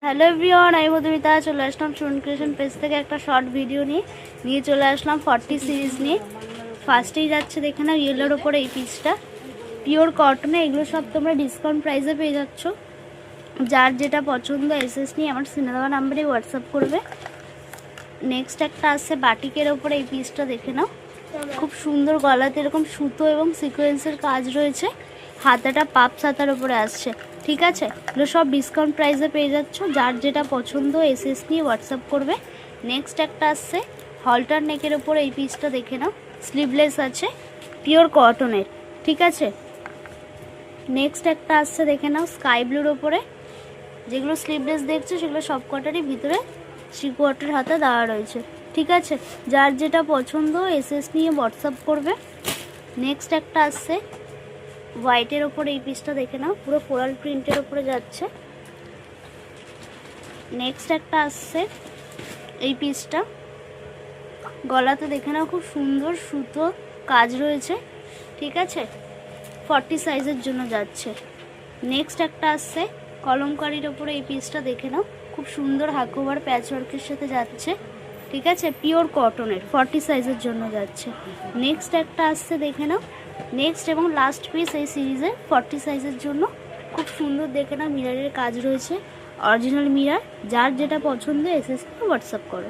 Hello everyone, আমি মধুমিতা চলে আসলাম student creation page থেকে একটা শর্ট ভিডিও নিয়ে চলে আসলাম 40 সিরিজ নিয়ে। ফার্স্টেই যাচ্ছে দেখে নাও ইয়েলোর ওপরে এই পিসটা পিওর কটনে। এগুলো সব তোমরা ডিসকাউন্ট প্রাইসে পেয়ে যাচ্ছ। যার যেটা পছন্দ এসএস নিয়ে আমার স্ক্রিনে দেওয়া নাম্বারে হোয়াটসঅ্যাপ করবে। নেক্সট একটা আসছে বাটিকের ওপরে এই পিসটা দেখে নাও, খুব সুন্দর। গলাতে এরকম সুতো এবং সিকোয়েন্সের কাজ রয়েছে, হাতাটা পাপস হাতার ওপরে আসছে। ঠিক আছে, এগুলো সব ডিসকাউন্ট প্রাইসে পেয়ে যাচ্ছ। যার যেটা পছন্দ এসএস নিয়ে হোয়াটসঅ্যাপ করবে। নেক্সট একটা আসছে হলটার নেকের ওপরে এই পিসটা দেখে নাও, স্লিভলেস আছে, পিওর কটনের। ঠিক আছে, নেক্সট একটা আসছে দেখে নাও স্কাই ব্লুর ওপরে। যেগুলো স্লিভলেস দেখছো সেগুলো সব কটারই ভিতরে সিকোয়ার্টের হাতা দেওয়া রয়েছে। ঠিক আছে, যার যেটা পছন্দ এসএস নিয়ে হোয়াটসঅ্যাপ করবে। নেক্সট একটা আসছে হোয়াইটের ওপরে এই পিসটা দেখে নাও, পুরো ফ্লোরাল প্রিন্টের ওপরে যাচ্ছে। নেক্সট একটা আসছে এই পিসটা, গলাতে দেখে নাও খুব সুন্দর সুতো কাজ রয়েছে। ঠিক আছে, 40 সাইজের জন্য যাচ্ছে। নেক্সট একটা আসছে কলমকারির ওপরে এই পিসটা দেখে নাও, খুব সুন্দর হাকোভার প্যাচওয়ার্কের সাথে যাচ্ছে। ঠিক আছে, পিওর কটনের, 40 সাইজের জন্য যাচ্ছে। নেক্সট একটা আসছে দেখে নাও, নেক্সট এবং লাস্ট পিস এই সিরিজের 40 সাইজের জন্য। খুব সুন্দর দেখে নাও, মিরারের কাজ রয়েছে, অরিজিনাল মিরার। যার যেটা পছন্দ এসএস হোয়াটসঅ্যাপ করো।